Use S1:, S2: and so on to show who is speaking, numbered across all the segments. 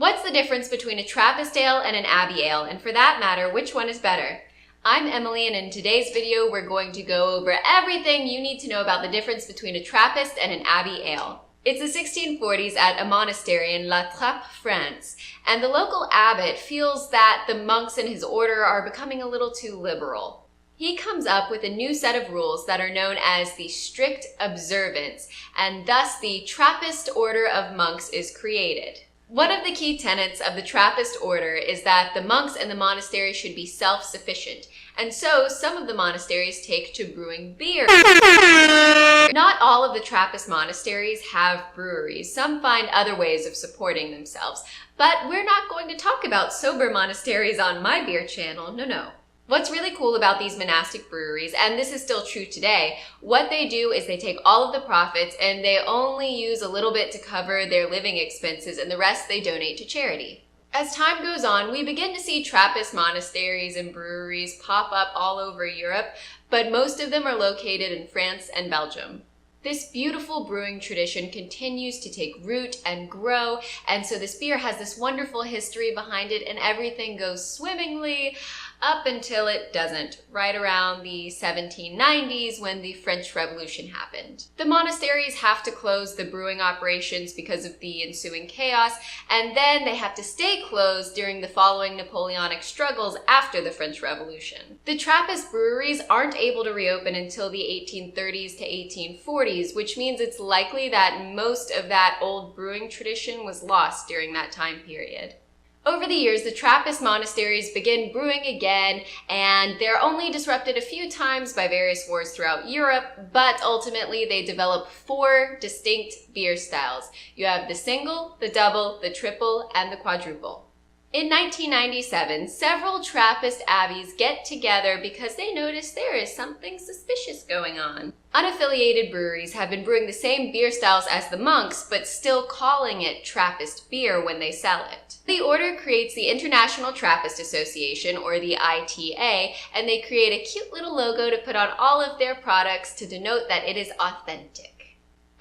S1: What's the difference between a Trappist ale and an Abbey ale, and for that matter, which one is better? I'm Emily, and in today's video, we're going to go over everything you need to know about the difference between a Trappist and an Abbey ale. It's the 1640s at a monastery in La Trappe, France, and the local abbot feels that the monks in his order are becoming a little too liberal. He comes up with a new set of rules that are known as the strict observance, and thus the Trappist order of monks is created. One of the key tenets of the Trappist order is that the monks in the monastery should be self-sufficient, and so some of the monasteries take to brewing beer. Not all of the Trappist monasteries have breweries. Some find other ways of supporting themselves, but we're not going to talk about sober monasteries on my beer channel, no. What's really cool about these monastic breweries, and this is still true today, what they do is they take all of the profits and they only use a little bit to cover their living expenses, and the rest they donate to charity. As time goes on, we begin to see Trappist monasteries and breweries pop up all over Europe, but most of them are located in France and Belgium. This beautiful brewing tradition continues to take root and grow, and so this beer has this wonderful history behind it, and everything goes swimmingly up until it doesn't, right around the 1790s when the French Revolution happened. The monasteries have to close the brewing operations because of the ensuing chaos, and then they have to stay closed during the following Napoleonic struggles after the French Revolution. The Trappist breweries aren't able to reopen until the 1830s to 1840s, which means it's likely that most of that old brewing tradition was lost during that time period. Over the years, the Trappist monasteries begin brewing again, and they're only disrupted a few times by various wars throughout Europe, but ultimately they develop 4 distinct beer styles. You have the single, the double, the triple, and the quadruple. In 1997, several Trappist abbeys get together because they notice there is something suspicious going on. Unaffiliated breweries have been brewing the same beer styles as the monks, but still calling it Trappist beer when they sell it. The order creates the International Trappist Association, or the ITA, and they create a cute little logo to put on all of their products to denote that it is authentic.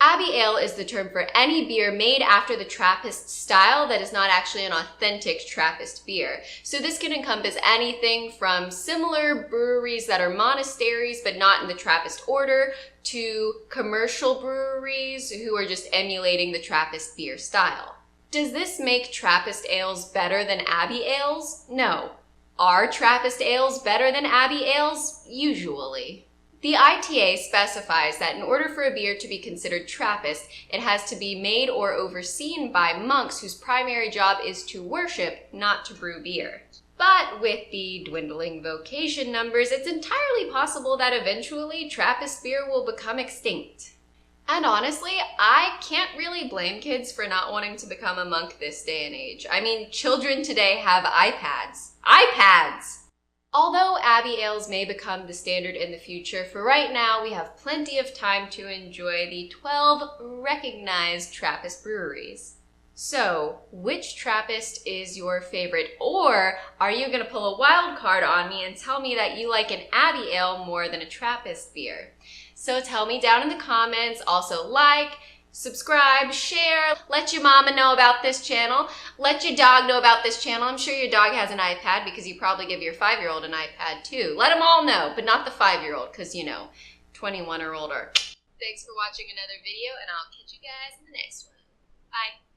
S1: Abbey ale is the term for any beer made after the Trappist style that is not actually an authentic Trappist beer. So this can encompass anything from similar breweries that are monasteries but not in the Trappist order, to commercial breweries who are just emulating the Trappist beer style. Does this make Trappist ales better than Abbey ales? No. Are Trappist ales better than Abbey ales? Usually. The ITA specifies that in order for a beer to be considered Trappist, it has to be made or overseen by monks whose primary job is to worship, not to brew beer. But with the dwindling vocation numbers, it's entirely possible that eventually Trappist beer will become extinct. And honestly, I can't really blame kids for not wanting to become a monk this day and age. I mean, children today have iPads. iPads! Although Abbey ales may become the standard in the future, for right now we have plenty of time to enjoy the 12 recognized Trappist breweries. So, which Trappist is your favorite? Or are you going to pull a wild card on me and tell me that you like an Abbey ale more than a Trappist beer? So tell me down in the comments. Also like, subscribe, share, let your mama know about this channel, let your dog know about this channel. I'm sure your dog has an iPad because you probably give your 5-year-old an iPad too. Let them all know, but not the 5-year-old because, 21 or older. Thanks for watching another video, and I'll catch you guys in the next one. Bye.